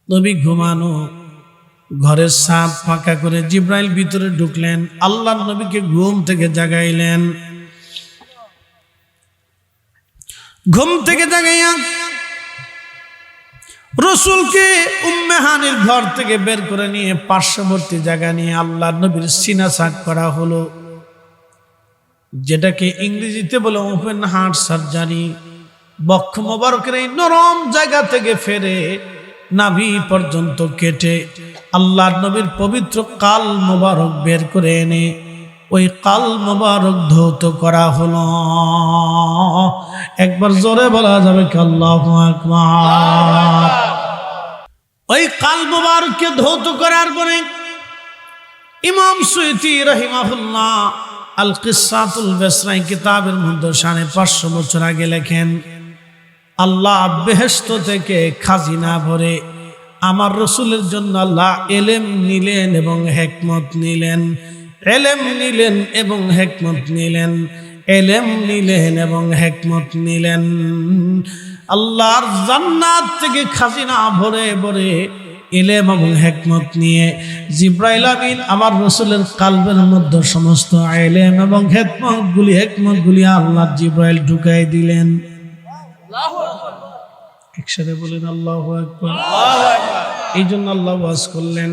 নবী ঘুমানো, ঘরের ছাদ ফাঁকা করে জিব্রাইল ভিতরে ঢুকলেন, আল্লাহর নবীকে ঘুম থেকে জাগাইলেন। ঘুম থেকে জাগাইয়া রসুলকে উম্মে হানির ঘর থেকে বের করে নিয়ে পার্শ্ববর্তী জায়গা নিয়ে আল্লাহর নবীর সিনা ছাদ করা হলো, যেটাকে ইংরেজিতে বলে ওপেন হার্ট সার্জারি। বক্ষ মোবারকের এই নরম জায়গা থেকে ফেরে নাভি পর্যন্ত কেটে আল্লাহর নবীর পবিত্র কাল মোবারক বের করে এনে ওই কাল মোবারক ধৌত করা হলো। একবার জোরে বলা যাবে কি আল্লাহু আকবার। ওই কাল মোবারককে ধৌত করার পরে ইমাম সুয়ুতি রাহিমাহুল্লাহ আল কিসাতুল বেসরাই কিতাবের মধ্যে 550 বছর আগে লেখেন, আল্লাহ বেহেশত থেকে খাজিনা ভরে আমার রসুলের জন্য আল্লাহ এলেম নিলেন এবং হেকমত নিলেন, এলেম নিলেন এবং হেকমত নিলেন, এলেম নিলেন এবং হেকমত নিলেন। আল্লাহর জান্নাত থেকে খাজিনা ভরে ভরে ইলম এবং হেকমত নিয়ে জিব্রাইল আমিন আমার রসুলের কালবের মধ্যে সমস্ত ইলম এবং হেকমতগুলি আল্লাহ জিব্রাইল ঢুকাই দিলেন। একসাথে বলেন আল্লাহু আকবার। এই জন্য আল্লাহ ওয়াজ করলেন,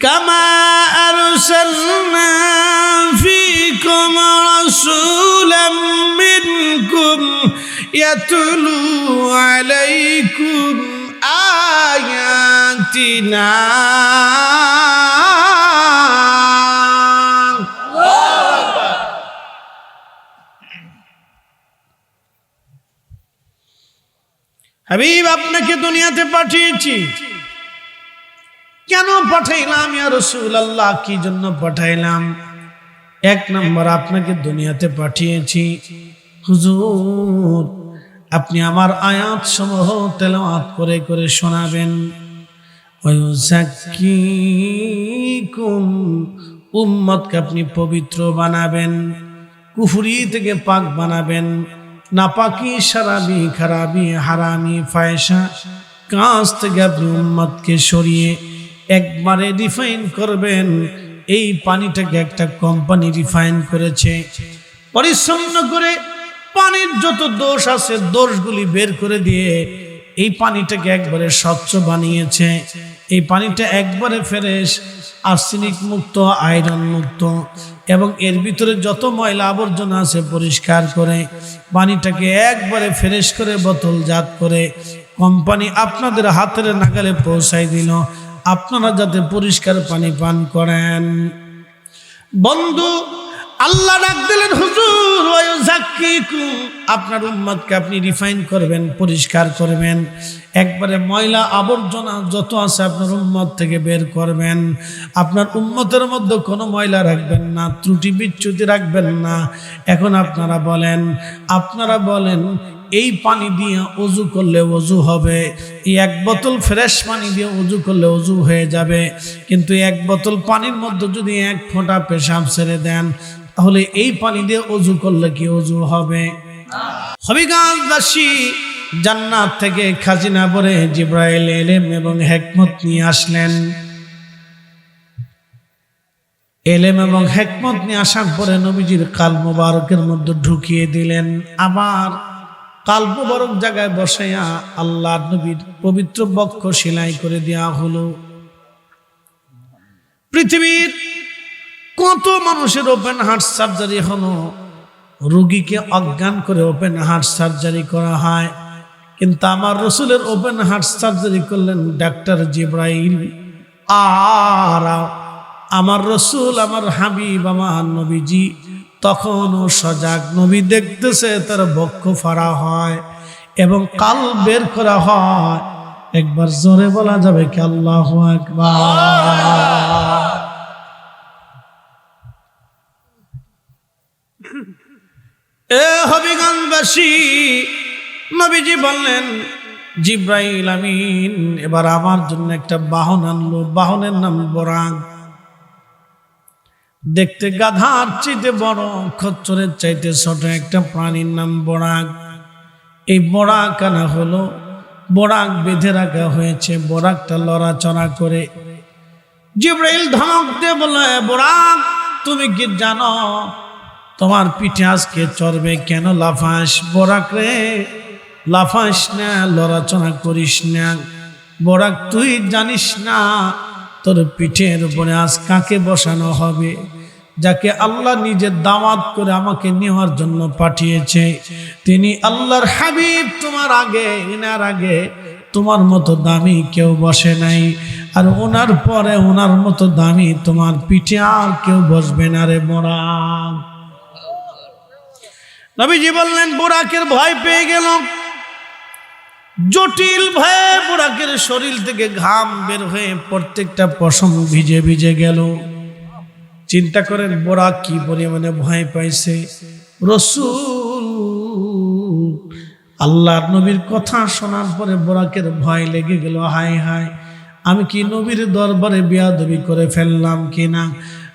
কামা আরসালনা ফীকুম রাসূলাম মিনকুম ইয়াতলু আলাইকুম আয়াতিনা। হাবিব আপনাকে দুনিয়াতে পাঠিয়েছি। কেন পাঠাইলাম ইয়া রাসূলুল্লাহ? কি জন্য পাঠাইলাম? 1 নম্বর, আপনাকে দুনিয়াতে পাঠিয়েছি হুজুর আপনি আমার আয়াত সমূহ তেলাওয়াত করে করে শোনাবেন, ওয়ায়ুযাক্কিকুম উম্মতকে আপনি পবিত্র বানাবেন, কুফরি থেকে পাক বানাবেন, নাপাকি শারাবি খারাবি হারামি ফায়সা কাজ থেকে আপনি উম্মতকে সরিয়ে একবারে রিফাইন করবেন। এই পানিটাকে একটা কোম্পানি রিফাইন করেছে, পরিচ্ছন্ন করে পানির যত দোষ আছে দোষগুলি বের করে দিয়ে এই পানিটাকে একবারে স্বচ্ছ বানিয়েছে। এই পানিটা একবারে ফ্রেশ, আর্সেনিক মুক্ত, আয়রন মুক্ত এবং এর ভিতরে যত ময়লা আবর্জনা আছে পরিষ্কার করে পানিটাকে একবারে ফ্রেশ করে বোতলজাত করে কোম্পানি আপনাদের হাতের নাগালে পৌঁছাই দিল, আপনারা যাতে পরিষ্কার পানি পান করেন। বন্ধু আল্লাহ ডাক দিলেন, হুজুর ওয়ায়ুযাক্কিকুম আপনার উম্মতকে আপনি রিফাইন করবেন, পরিষ্কার করবেন, একবারে ময়লা আবর্জনা যত আছে আপনার উম্মত থেকে বের করবেন। আপনার উম্মতের মধ্যে কোনো ময়লা রাখবেন না, ত্রুটি বিচ্যুতি রাখবেন না। এখন আপনারা বলেন এই পানি দিয়ে ওযু করলে ওযু হবে, এই 1 বোতল ফ্রেশ পানি দিয়ে ওযু করলে ওযু হয়ে যাবে, কিন্তু 1 বোতল পানির মধ্যে যদি 1 ফোঁটা পেশাব ছেড়ে দেন তাহলে এই পানি দিয়ে ওযু করলে কি ওযু হবে? হবিগঞ্জবাসী জান্নাত থেকে খাজিনা ভরে জিব্রাইল ইলম এবং হেকমত নিয়ে আসলেন। ইলম এবং হেকমত নিয়ে আসার পরে নবীজির কাল মোবারকের মধ্যে ঢুকিয়ে দিলেন। আবার কাল মোবারক জায়গায় বসাইয়া আল্লাহর নবীর পবিত্র বক্ষ সেলাই করে দেওয়া হলো। পৃথিবীর কত মানুষের ওপেন হার্ট সার্জারি হলো, রোগীকে অজ্ঞান করে ওপেন হার্ট সার্জারি করা হয়, কিন্তু আমার রসুলের ওপেন হার্ট সার্জারি করলেন ডাক্তার জিব্রাইল। আর আমার রসুল, আমার হাবিব, আমার নবীজি তখনও সজাগ। নবী দেখতেছে তার বক্ষ ফাড়া হয় এবং কাল বের করা হয়। একবার জোরে বলা যাবে কি আল্লাহু আকবার। এ হবিগঞ্জবাসী, নবীজি বললেন, জিব্রাইল আমিন এবার আমার জন্য একটা বাহন আনলো। বাহনের নাম বরাক। দেখতে গাধার চাইতে বড়, খচ্চরের চাইতে ছোট একটা প্রাণীর নাম বরাক। এই বরাক আনা হলো। বোরাক বেঁধে রাখা হয়েছে, বোরাকটা লড়াচড়া করে। জিবরাইল ধমক দিয়ে বলে, বোরাক তুমি কি জানো তোমার পিঠে আজকে চড়বে? কেন লাফাস? বোরাক রে লাফাস না, লড়াচড়া করিস না। বোরাক তুই জানিস না তোর পিঠের উপরে আজ কাকে বসানো হবে? যাকে আল্লাহ নিজের দাওয়াত করে আমাকে নেওয়ার জন্য পাঠিয়েছে, তিনি আল্লাহর হাবিব। তোমার আগে, এনার আগে তোমার মতো দামি কেউ বসে নাই, আর ওনার পরে ওনার মতো দামি তোমার পিঠে আর কেউ বসবে না রে বোরাক। নবীজি বললেন, বোরাকের ভয় পেয়ে গেল। জটিল ভয়ে বোরাকের শরীর থেকে ঘাম বের হয়ে প্রত্যেকটা পশম ভিজে ভিজে গেল। চিন্তা করেন বোরাক কি পরিমাণে ভয় পাইছে। রাসূল আল্লাহর নবীর কথা শোনার পরে বোরাকের ভয় লেগে গেল। হায় হায়, আমি কি নবীর দরবারে বেয়াদবি করে ফেললাম কিনা?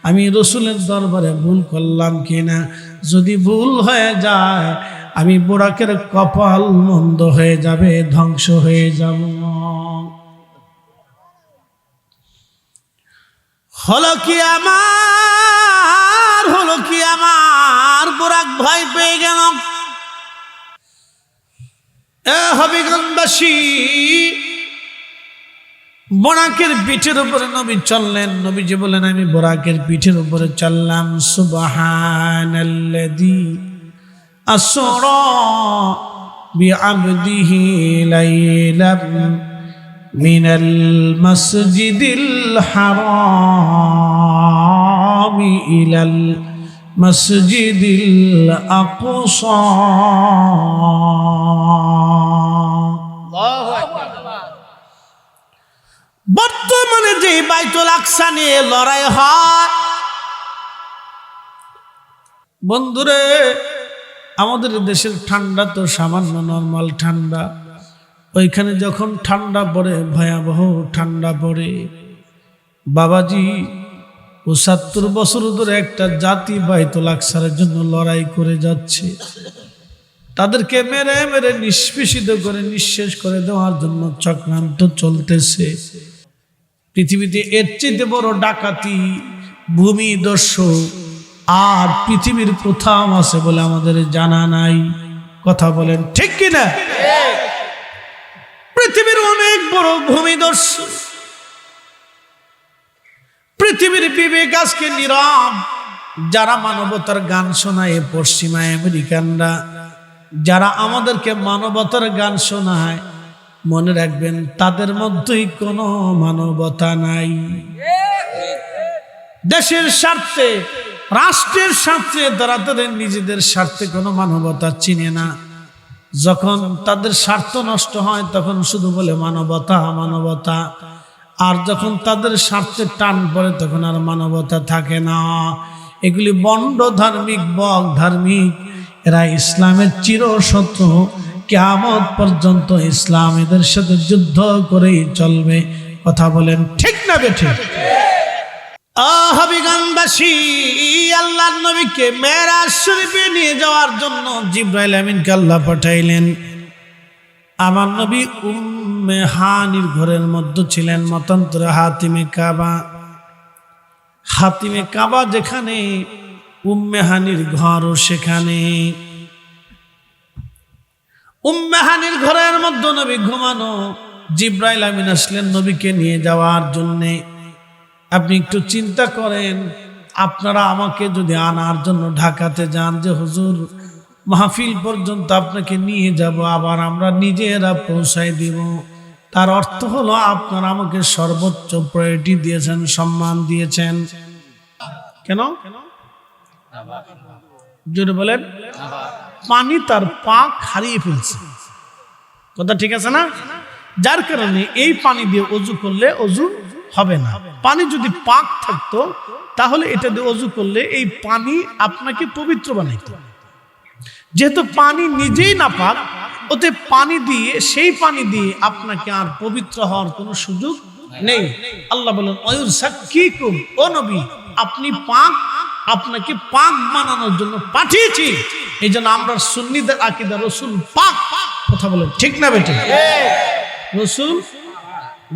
আমি রাসূলের দরবারে ভুল করলাম কিনা? যদি ভুল হয়ে যায় আমি বোরাকের কপাল মন্দ হয়ে যাবে, ধ্বংস হয়ে যাব। হলো কি আমার বোরাক ভয় পেয়ে গেল। হবিগঞ্জবাসী, বোরাকের পিঠের উপরে নবী চললেন। নবীজি বলেন, আমি বোরাকের পিঠের উপরে চললাম। সুবহানাল্লাযী আসরা বিআবদিহি লাইলাম মিনাল মাসজিদিল হারাম ইলাল মসজিদিল আকসা। বর্তমানে যে বাইতুল আকসা নিয়ে লড়াই হয়, বন্ধুরে আমাদের দেশের ঠান্ডা তো সামান্য নরমাল ঠান্ডা, ওইখানে যখন ঠান্ডা পড়ে, ভয়াবহ ঠান্ডা পড়ে, বাবাজি ৭৫ বছর ধরে একটা জাতি বাইতুল আকসার জন্য লড়াই করে যাচ্ছে। তাদেরকে মেরে মেরে নিষ্পেষিত করে, নিঃশেষ করে দেওয়ার জন্য চক্রান্ত চলতেছে। পৃথিবীতে এর চেয়ে বড় ডাকাতি, ভূমিদস্যু আর পৃথিবীর কোথাও আছে বলে আমাদের জানা নাই। কথা বলেন ঠিক কিনা? পৃথিবীর অনেক বড় ভূমিদস্যু। পৃথিবীর বিবেক আজকে নীরব। যারা মানবতার গান শোনায় পশ্চিমা আমেরিকানরা, যারা আমাদেরকে মানবতার গান শোনায়, মনে রাখবেন তাদের মধ্যেই কোনো মানবতা নাই। দেশের স্বার্থে, রাষ্ট্রের স্বার্থে তারা তাদের নিজেদের স্বার্থে কোনো মানবতা চিনে না। যখন তাদের স্বার্থ নষ্ট হয় তখন শুধু বলে মানবতা মানবতা, আর যখন তাদের স্বার্থে টান পড়ে তখন আর মানবতা থাকে না। এগুলি বন্ড ধার্মিক, বক ধার্মিক, এরা ইসলামের চিরশত্রু। কিয়ামত পর্যন্ত ইসলাম এদের সাথে যুদ্ধ করেই চলবে। কথা বলেন ঠিক না বেঠিক? হবিগঞ্জবাসী, আল্লাহর নবীকে মেরাজ শরীফে নিয়ে যাওয়ার জন্য জিবরাইল আমিনকে আল্লাহ পাঠাইলেন। আমার নবী উম্মে হানির ঘরের মধ্যে ছিলেন, মতান্তরে হাতিমে কাবা। হাতিমে কাবা যেখানে, উম্মে হানির ঘরও সেখানে। উম্মে হানির ঘরের মধ্যে নবী ঘুমানো। জিবরাইল আমিন আসলেন নবীকে নিয়ে যাওয়ার জন্যে। আপনি একটু চিন্তা করেন, আপনারা আমাকে যদি আনার জন্য ঢাকাতে যান যে হুজুর মাহফিল পর্যন্ত আপনাকে নিয়ে যাব, আবার আমরা নিজেরা পৌঁছাই দিব, তার অর্থ হলো আপনারা আমাকে সর্বোচ্চ প্রায়োরিটি দিয়েছেন, সম্মান দিয়েছেন। কেন? জোরে বলেন। পানি তার পাক হারিয়ে ফেলছে। কথা ঠিক আছে না? যার কারণে এই পানি দিয়ে অজু করলে অজু হবে না। পানি যদি পাক থাকতো তাহলে এটা দিয়ে অজু করলে এই পানি আপনাকে পবিত্র বানাইতো। যেহেতু পানি নিজেই না পাক, ওতে পানি দিয়ে, সেই পানি দিয়ে আপনাকে আর পবিত্র হওয়ার কোনো সুযোগ নেই। আল্লাহ বলেন ওয়ায়ুযাক্কিকুম, ও নবী আপনি পাক, আপনাকে পাক বানানোর জন্য পাঠিয়েছি। এই জন্য আমরা সুন্নিদের আকীদা রাসূল পাক। কথা বলেন ঠিক না বেঠিক? রসুল,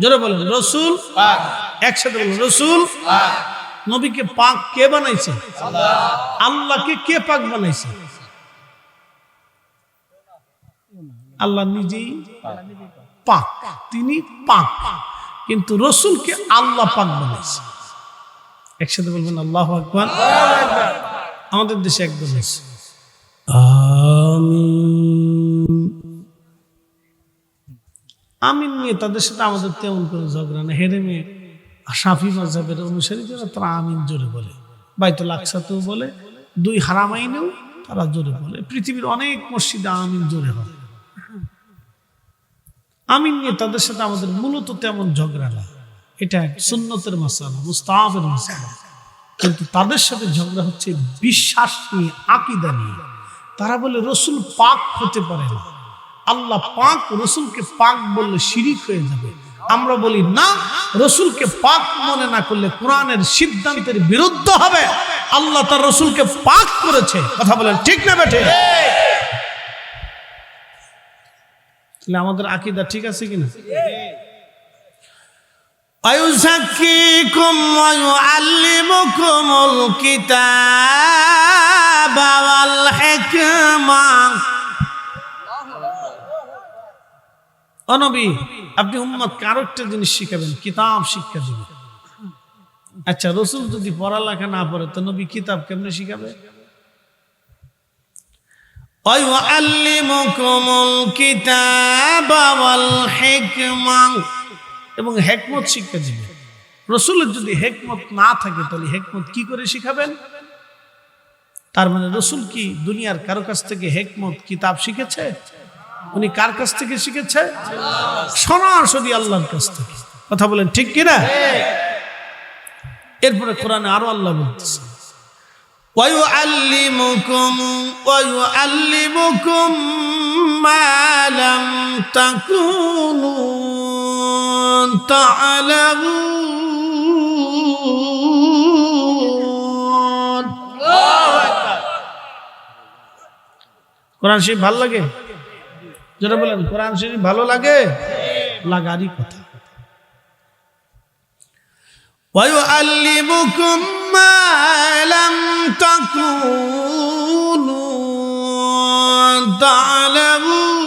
জোরে বলেন রসুল পাক, একসাথে বলেন রসুল পাক। নবীকে পাক কে বানাইছে? আল্লাহকে কে পাক বানাইছে? আল্লাহ নিজেই পাক, তিনি পাক, কিন্তু রসুলকে আল্লাহ পাক বানাইছে। একসাথে বলবেন আল্লাহু আকবার। আমাদের দেশে একদম আছে আমিন, আমিন নিয়ে তাদের সাথে আমাদের তেমন করে ঝগড়া না। হেরেমে শাফি মাযহাবের অনুসারী যারা, তারা আমিন জোরে বলে, বাইতুল আকসাতেও বলে, দুই হারামাইনেও তারা জোরে বলে। পৃথিবীর অনেক মসজিদে আমিন জোরে হয়। আমিন নিয়ে তাদের সাথে আমাদের মূলত তেমন ঝগড়া না, এটা সুন্নতের মাসালা, মুস্তাহাবের মাসালা। কিন্তু তাদের সাথে ঝগড়া হচ্ছে বিশ্বাস নিয়ে, আকীদা নিয়ে। তারা বলে রসুল পাক হতে পারে না, আল্লাহ পাক, রসুলকে পাক বললে শিরিক হয়ে যাবে। আমরা বলি না, রসুলকে পাক মনে না করলে কোরআনের সিদ্ধান্তের বিরুদ্ধ হবে। আল্লাহ তার রসুলকে পাক করেছে, কথা বলেন ঠিক না বেঠে? তাহলে আমাদের আকীদা ঠিক আছে কিনা? আয়ুযাক্কিকুম ওয়া ইউআল্লিমুকুমুল কিতাবা ওয়াল হিকমা। ও নবী, আপনি উম্মতকে আরো একটা জিনিস শিখাবেন, কিতাব শিক্ষা দিবেন। আচ্ছা, রসুল যদি পড়ালেখা না পড়ে তো নবী কিতাব কেমনে শিখাবে? ওয়া ইউআল্লিমুকুমুল কিতাবা ওয়াল হিকমা, এবং হিকমত শিক্ষা দিবেন। রসুলের যদি হিকমত না থাকে তাহলে হিকমত কি করে শিখাবেন? তার মানে রসুল কি দুনিয়ার কারো কাছ থেকে হিকমত কিতাব শিখেছে? উনি কার কাছ থেকে শিখেছে? সরাসরি আল্লাহর কাছ থেকে, কথা বলেন ঠিক কিনা? এরপরে কোরআনে আরো আল্লাহ বলতেছে ওয়া ইউআল্লিমুকুম মা লাম তাকুনু তা'লামুন। কোরআন শরীফ ভালো লাগে? যারা বলেন কোরআন শরীফ ভালো লাগে, লাগারই কথা। ওয়া ইউআল্লিমুকুম মা লাম তাকুনু তা'লামুন।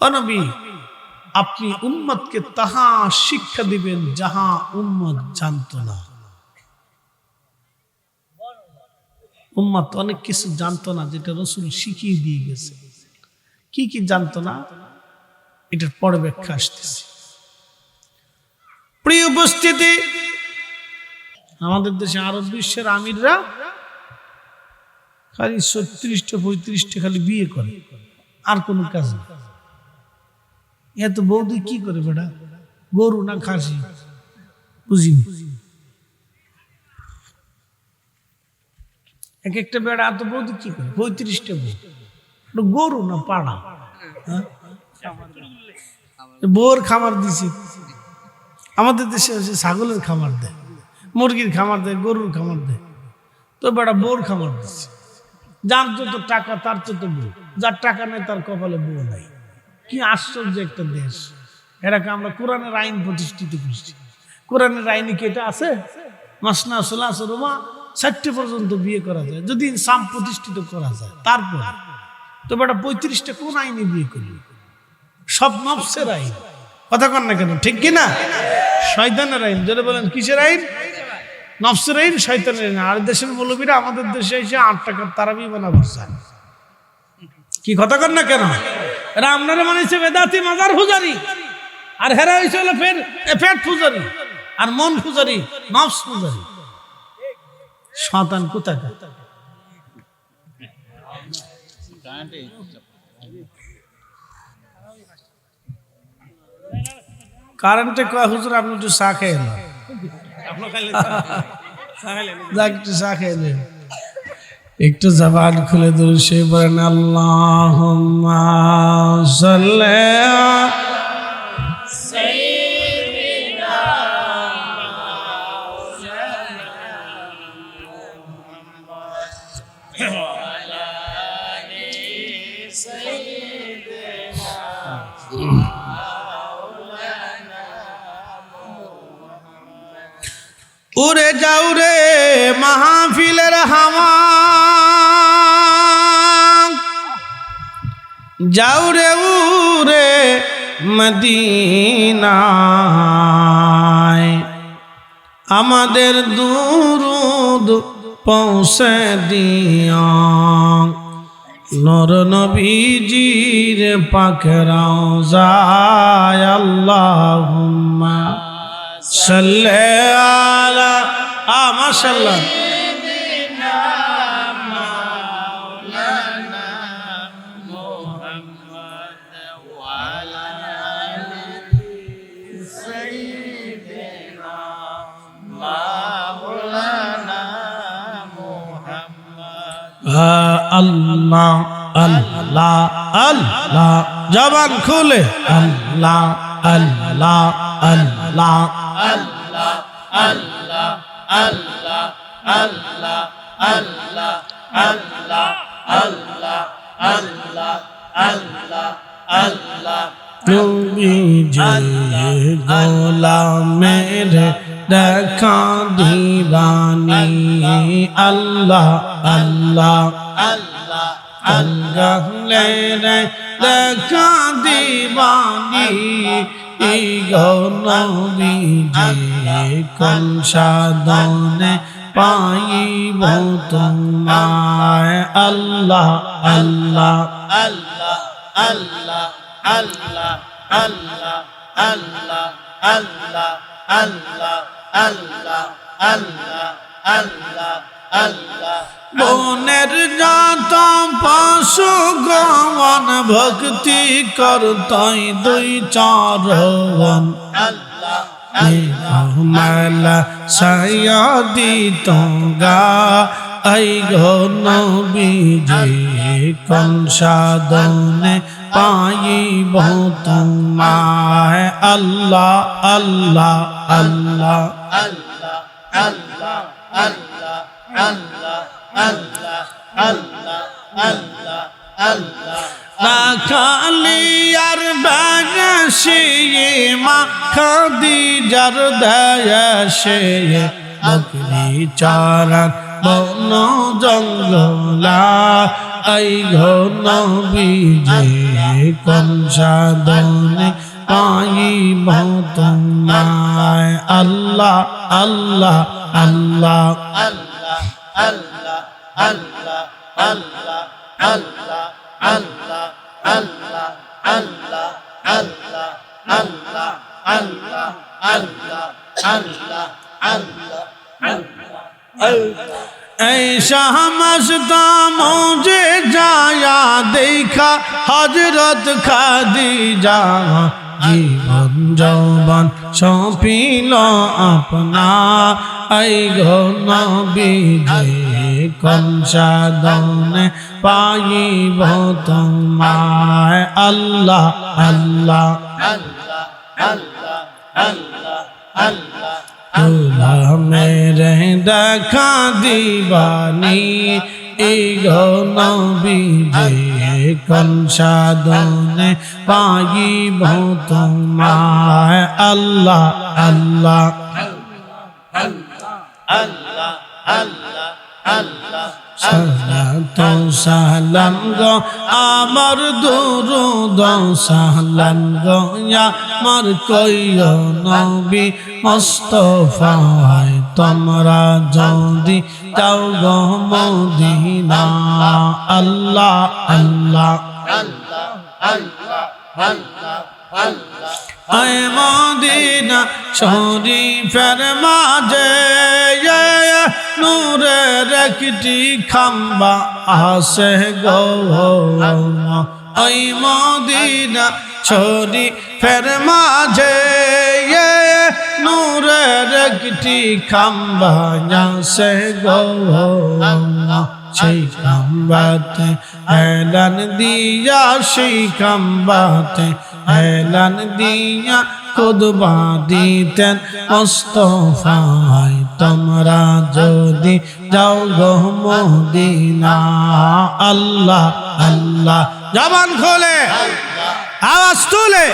ও নবী, আপনি উম্মতকে তাহা শিক্ষা দিবেন যাহা উম্মত জানতো না। উম্মত অনেক কিছু জানতো না, যেটা রসুল শিখিয়ে দিয়ে গেছে। কি কি জানতো না, এটার পরে ব্যাখ্যা আসতেছে। প্রিয় উপস্থিতি, আমাদের দেশে আরব বিশ্বের আমিররা খালি 36টা 35টা খালি বিয়ে করে, আর কোনো কাজ নেই। এত বৌদি কি করে বেটা, গরু না খাসি বুঝিনি। এক একটা বেড়া এত বৌদি কি করে, 35টা বউ, গরু না পাড়া? বোর খামার দিছি। আমাদের দেশে হচ্ছে ছাগলের খামার দেয়, মুরগির খামার দেয়, গরুর খামার দেয়। তো বেড়া বোর খামার দিচ্ছে। যার যত টাকা তার তত বউ, যার টাকা নেই তার কপালে বউ নাই। কি আশ্চর্য একটা দেশ! এটাকে আমরা কোরআনের আইন প্রতিষ্ঠিত করছি। কোরআনের আইনে কি এটা আছে? মাসনা সুলাসা রুবা 60 পর্যন্ত বিয়ে করা যায়, যদি ইনসাম প্রতিষ্ঠিত করা যায়। তারপর তো বেটা 35টা কোন আইনে বিয়ে করলি? সব নফসের আইন, কথা কন না কেন, ঠিক কিনা? শয়তানের আইন। যদি বলেন কিসের আইন? নফসের আইন, শয়তানের আইন। আর দেশের মৌলবীরা আমাদের দেশে এসে 8 টাকার তারাবি বানাবার চায়। কি কথা কন না কেন? এরা আপনারা মানেছে বেদাতি মাজার পূজারি, আর হেরা হয়েছে হলো পেট পূজারি, আর মন পূজারি, নফস পূজারি। শয়তান কোথাকার! কারেন্টে কয় হুজুর আপনি একটু চা খেয়ে এলেন, একটু চা খেয়ে এলেন, একটু জবান খুলে দূর সে বলেন আল্লাহুম্মা সাল্লি সাইয়্যিদিনা উড়ে যাও রে মাহফিলের হাওয়া, যাও রে উড়ে মদিনায়, আমাদের দুরুদ পৌঁছে দিও নূর নবীজির পাক রওজায়। আল্লাহুম্মা সাল্লি আলা মাশাআল্লাহ আল্লাহ আল্লাহ আল্লাহ, জবান খুলে আল্লাহ আল্লাহ আল্লাহ আল্লাহ আল্লাহ আল্লাহ আল্লাহ আল্লাহ আল্লাহ আল্লাহ আল্লাহ আল্লাহ আল্লাহ, নবীজির গোলামের দেখা দিবানি আল্লাহ আল্লাহ আল্লাহ আল্লাহ রে দেখা দিবানি গো নবীজি কোন সাধনে পাইব তোমায় আল্লাহ আল্লাহ আল্লাহ আল্লাহ আল্লাহ আল্লাহ আল্লাহ আল্লাহ আল্লাহ আল্লাহ আল্লাহ আল্লাহ আল্লাহ, মনের যত পশু গমন ভক্তি করতই দুই চরণ আল্লাহ মালা সায়াদি তঙ্গা আই গো নবীজি কোন সাধনে পাইব তোমায় আল্লাহ আল্লাহ আল্লাহ আল্লাহ আল্লাহ আল্লাহ আল্লাহ আল্লাহ আল্লাহ আল্লাহ আল্লাহ, না খালিয়ার বাগাসে মা খাদিজার দয়াসে বকরি চারান বন জঙ্গলা আই ঘো নবীজি কোন সাধনে পাইব তোমায় আল্লাহ আল্লাহ আল্লাহ আল্লাহ আল্লাহ আল্লাহ আল্লাহ আল্লাহ আল্লাহ আল্লাহ আল্লাহ আল্লাহ আল্লাহ আল্লাহ আল্লাহ আল্লাহ আল্লাহ আল্লাহ, এই শাহমস্তা মুঝে যায়া দেখা হযরত খাদিজা জীবন যৌবন সঁপিল আপনা আই গো নবীজি কোন সাধনে পাইব তোমায় আল্লাহ আল্লাহ আল্লাহ আল্লাহ আল্লাহ আল্লাহ, তুলা মেরে দেখা দিবানি গো নবীজি কোন সাধনে পাইব তোমায় আল্লাহ আল্লাহ আল্লাহ আল্লাহ আল্লাহ আল্লাহ, সালাত সালাম গো আমার দুরুদ সালাম গো আমার কইও নবী মুস্তাফায় তোমরা যদি যাও গো মদিনা আল্লাহ আল্লাহ আল্লাহ আল্লাহ আল্লাহ আল্লাহ, আয় মদিনা শরীফের মাঝে নূরের একটি খাম্বা আসে গো, ওই মদিনা শরীফের মাঝে নূরের একটি খাম্বা আসে গো, সেই খাম্বাতে এলান দিয়া সেই খাম্বাতে এলান দিয়া খুতবা দিতেন মুস্তাফায় তোমরা যদি যাও গো মদিনা আল্লাহ আল্লাহ, জবান খোলে আওয়াজ তুলে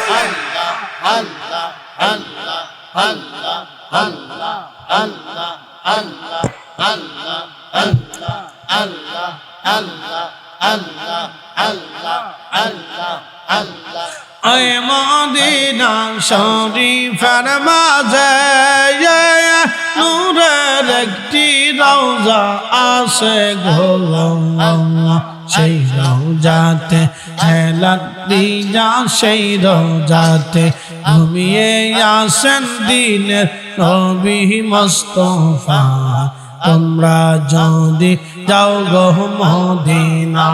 ওই মদিনা শরীফের মাঝে নূরের একটি রওজা আছে গো, সেই রওজাতে হেলাত দিয়া সেই রওজাতে ঘুমিয়ে আসেন দিনের নবী মুস্তাফা। তোমরা যদি যাও গো মদিনা,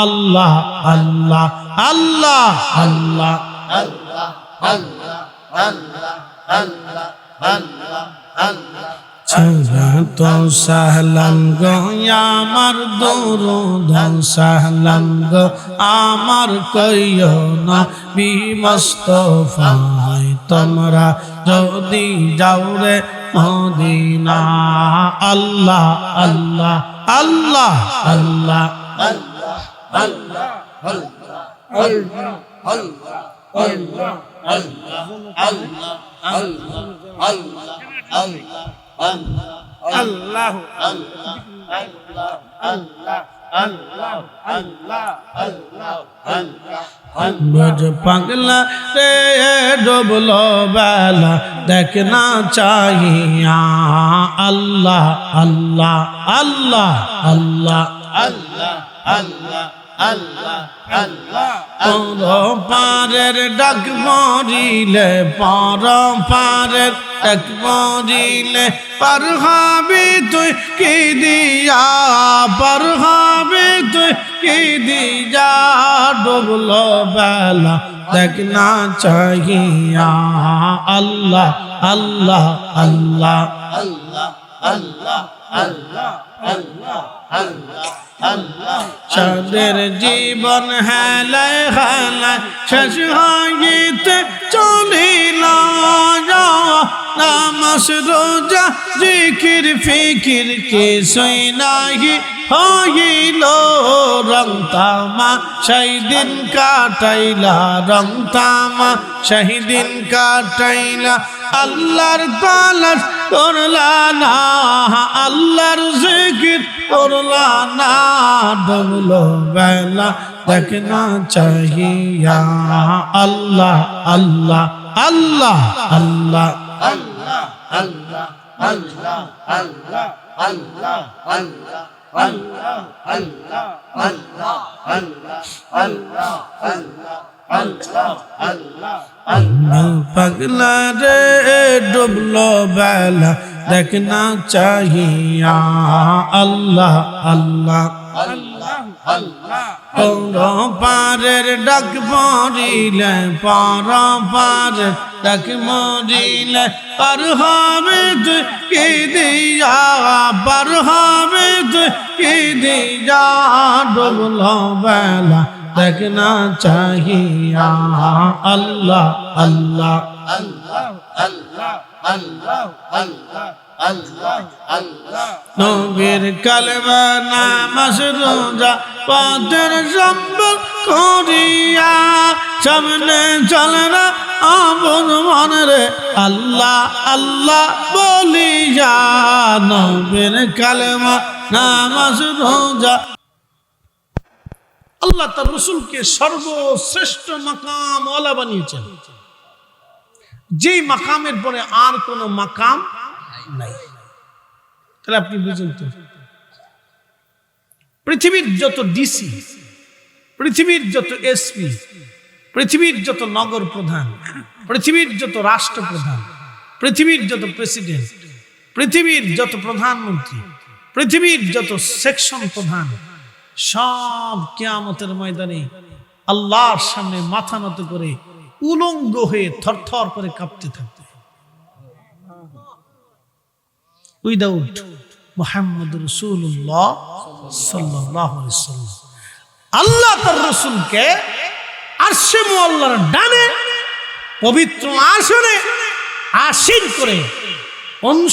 আল্লাহ আল্লাহ আল্লাহ আল্লাহ আল্লাহ আল্লাহ আল্লাহ আল্লাহ আল্লাহ তো সালাম গো আমার দরুদ সালাম গো আমার কইও নবী মুস্তাফায়। তোমরা যদি যাও রে মদিনা, আল্লাহ আল্লাহ আল্লাহ আল্লাহ আল্লাহ আল্লাহ আল্লাহ আল্লাহ আল্লাহ আল্লাহ আল্লাহ পাগলা রে ডুবলো বেলা দেখনা চাহিয়া, আল্লাহ আল্লাহ আল্লাহ আল্লাহ আল্লাহ আল্লাহ আল্লাহ আল্লাহ পর পারের ডাক মরিলে, পর পারের ডাক মরিলে পার হবি তুই কি দিয়া, পার হবি তুই কি দিয়া ডুবলো বেলা দেখনা চাহিয়া, আল্লাহ আল্লাহ আল্লাহ আল্লাহ আল্লাহ আল্লাহ আল্লাহ আল্লাহ আল্লাহ সাদের জীবন হেলায় হেলায় শেষ হইতে চলিল, নামাজ রোজা জিকির ফিকির কিছুই নাহি হইল, রং তামা সেই দিন কাটাইলা, রং তামা সেই দিন কাটাইলা। আল্লাহর তালাশ করলা না, আল্লাহর জিকির করলা না, ডুবলো বেলা দেখনা চাহিয়া, আল্লাহ আল্লাহ আল্লাহ আল্লাহ আল্লাহ আল্লাহ আল্লাহ আল্লাহ আল্লাহ আল্লাহ আল্লাহ আল্লাহ আল্লাহ আল্লাহ আল্লাহ আল্লাহ আল্লাহ আল্লাহ আল্লাহ পাগলা রে ডুবলো বেলা দেখনা চাহিয়া, আল্লাহ আল্লাহ আল্লাহ আল্লাহ পারের ডাক মরিলে, পার পারের ডাক মরিলে পার হবে তুই কি দিয়া, পার হবে তুই কি দিয়া ডুবলো বেলা দেখনা চাহিয়া, আল্লাহ আল্লাহ আল্লাহ আল্লাহ আল্লাহ আল্লাহ আল্লাহ আল্লাহ নবীর কালেমা নামাজ রোজা পথের সম্বল করিয়া সামনে চলে না আপন মনে রে, আল্লাহ আল্লাহ বলিয়া নবীর কালেমা নামাজ রোজা। আল্লাহ তার রসুলকে সর্বশ্রেষ্ঠ মাকাম ওয়ালা বানিয়েছেন, যেই মাকামের পরে আর কোন মাকাম নাই। তাহলে আপনি বুঝুন তো, পৃথিবীর যত ডিসি, পৃথিবীর যত এসপি, পৃথিবীর যত নগর প্রধান, পৃথিবীর যত রাষ্ট্রপ্রধান, পৃথিবীর যত প্রেসিডেন্ট, পৃথিবীর যত প্রধানমন্ত্রী, পৃথিবীর যত সেকশন প্রধান, সব কিয়ামতের ময়দানে আল্লাহর সামনে মাথা নত করে উলঙ্গ হয়ে থরথর করে কাঁপতে থাকতে, উইদাউট মুহাম্মদ রাসূলুল্লাহ সাল্লাল্লাহু আলাইহি ওয়াসাল্লাম। আল্লাহ তার রাসূলকে আরশে মুআল্লার ডানে পবিত্র আসনে আসীন করে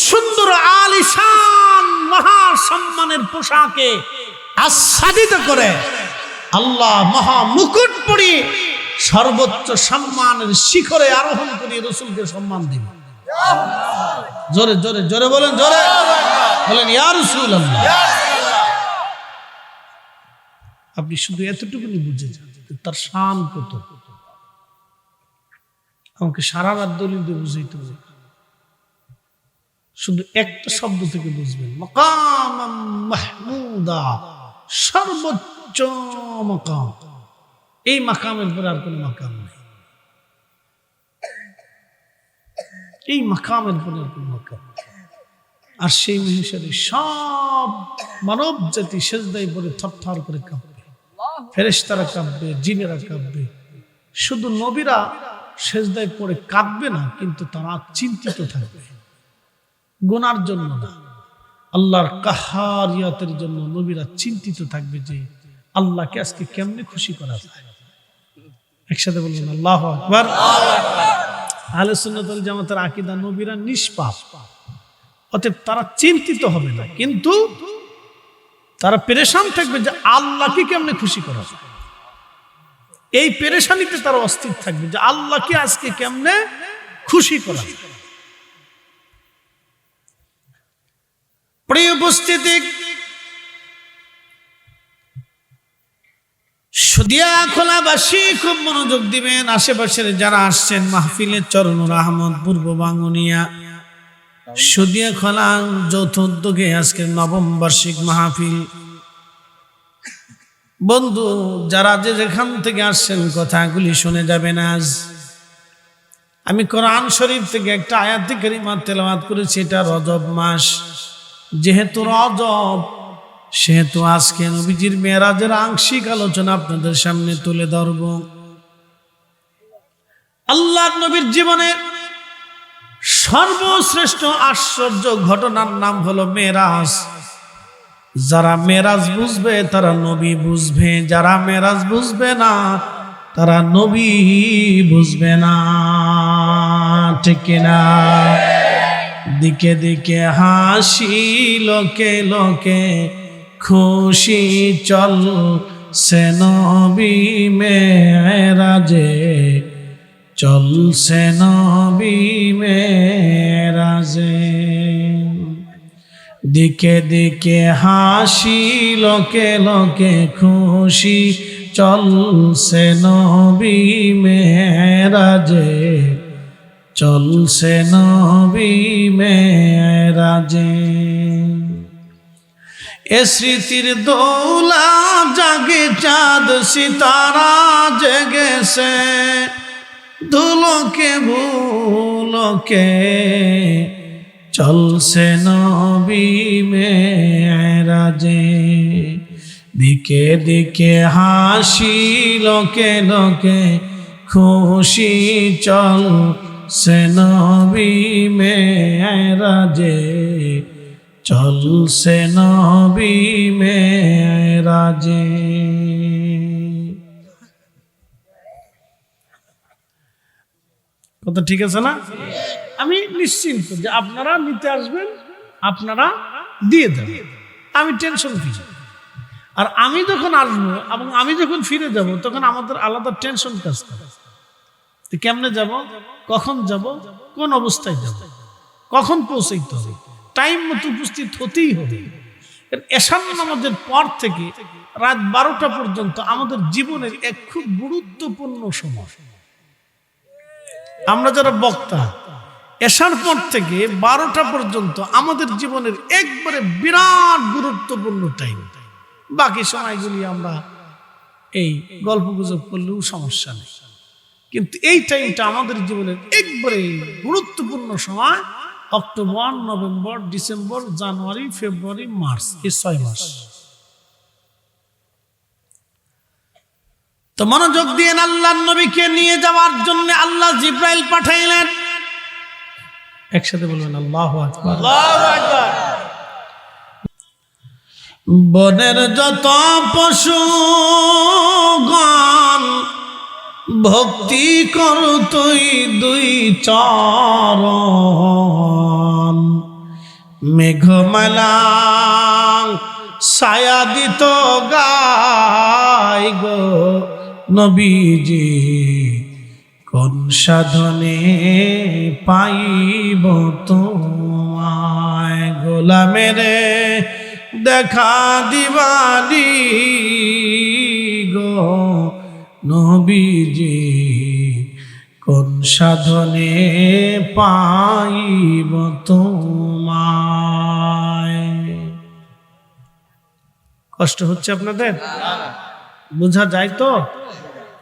সুন্দর আলিশান মহা সম্মানের পোশাকে আচ্ছাদিত করে আল্লাহ মহা মুকুট পরিয়ে সর্বোচ্চ সম্মানের শিখরে আরোহণ করে রাসূলকে সম্মান দিবে। জোরে জোরে জোরে বলেন, জোরে বলেন ইয়া রাসূলুল্লাহ। আপনি শুধু এতটুকুনি বুঝে যান তার শান কত। আমাকে সারা রাত দলিল দিয়ে বুঝাইতে হবে, শুধু একটা শব্দ থেকে বুঝবেন, মাকাম মাহমুদা, সর্বোচ্চ মাকাম। এই মাকামের পরে আর কোন মাকাম নেই, এই মাকামের পরে আর কোন মাকাম। আর সেই মহিষারে সব মানব জাতি সেজদায় পড়ে থরথর করে কাঁপবে, ফেরেশতারা কাঁপবে, জিনেরা কাঁপবে। শুধু নবীরা সেজদায় পড়ে কাঁদবে না, কিন্তু তারা চিন্তিত থাকবে, গুনার জন্য না, আল্লাহর কাহারিয়াতের জন্য নবীরা চিন্তিত থাকবে যে আল্লাহকে আজকে কেমনে খুশি করা যায়। একসাথে বলবেন আল্লাহু আকবার। আহলে সুন্নাত ওয়াল জামাতের আকীদা, নবীরা নিষ্পাপ, অতএব তারা চিন্তিত হবে না, কিন্তু তারা পেরেশান থাকবে যে আল্লাহকে কেমনে খুশি করা যায়। এই পেরেশানিতে তারা অস্থির থাকবে যে আল্লাহকে আজকে কেমনে খুশি করা যায়। প্রিয় উপস্থিতি, সুদিয়া খোলাবাসী খুব মনোযোগ দিবেন। আশেপাশের যারা আসছেন মাহফিলে, চরনুর আহমদ পূর্ব বাঙ্গুনিয়া সুদিয়া খোলা যৌথ উদ্যোগে আজকের নবম বার্ষিক মাহফিল। বন্ধু যারা যে যেখান থেকে আসছেন কথাগুলি শুনে যাবেন। আজ আমি কোরআন শরীফ থেকে একটা আয়াত কারিমা তেলাওয়াত করেছি। এটা রজব মাস, যেহেতু রজব সেহেতু আজকে নবীজির মেরাজের আংশিক আলোচনা আপনাদের সামনে তুলে ধরব। আল্লাহর নবীর জীবনের সর্বশ্রেষ্ঠ আশ্চর্য ঘটনার নাম হলো মেরাজ। যারা মেরাজ বুঝবে তারা নবী বুঝবে, যারা মেরাজ বুঝবে না তারা নবী বুঝবে না, ঠিক কিনা? দিকে দিকে হাসি, লোকে লোকে খুশি, চল সে নবী মেরাজে, চল সে নবী মেরাজে। দিকে দিকে হাসি, লোকে লোকে খুশি, চল সে নবী মেরাজে, চল সে নবী মেরাজে। এ স্মৃতির দোলা জাগে চাঁদ সিতারা জেগেছে, ধুলোকে ভুলোকে চলছে নবী মেরাজে। দিকে দিকে হাসি, লোকে লোকে খুশি, চলছে নবী মেরাজে, চলছে নবী মেরাজে। কথা ঠিক আছে না? আমি নিশ্চিন্ত যে আপনারা নিতে আসবেন, আপনারা দিয়ে দেবেন, আমি টেনশন ফ্রি। আর আমি যখন আসবো এবং আমি যখন ফিরে যাব তখন আমাদের আলাদা টেনশন কাজ করে। কেমনে যাব, কখন যাব, কোন অবস্থায় যাব, কখন পৌঁছাইতে হবে, টাইম মতো উপস্থিত হতেই হবে। এশার নামাজের পর থেকে রাত 12টা পর্যন্ত আমাদের জীবনের এক খুব গুরুত্বপূর্ণ সময়। আমরা যারা বক্তা, এশার পর থেকে 12টা পর্যন্ত আমাদের জীবনের একবারে বিরাট গুরুত্বপূর্ণ টাইম। বাকি সময়গুলি আমরা এই গল্প গুজব করলেও সমস্যা নেই, কিন্তু এই টাইমটা আমাদের জীবনের একবারে গুরুত্বপূর্ণ সময়। অক্টোবর, নভেম্বর, ডিসেম্বর, জানুয়ারি, ফেব্রুয়ারি, মার্চ, এই 6 মাস। তো মনোযোগ দিয়ে আল্লাহর নবীকে নিয়ে যাওয়ার জন্য আল্লাহ জিব্রাইল পাঠাইলেন। একসাথে বলবেন আল্লাহু আকবার। আল্লাহু আকবার। বনের যত পশুগণ ভক্তি কর তুই দুই চরণ, মেঘমালা ছায়া দিত গাই গো নবীজি কোন সাধনে পাইব তোমায় গোলামের দেখা দিবানি গো নবীজি কোন সাধনে পাইব তোমায়। কষ্ট হচ্ছে আপনাদের? বোঝা যায় তো?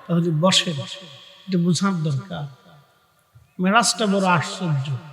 তাহলে বসে এটা বোঝার দরকার। মেরাজটা বড় আশ্চর্য।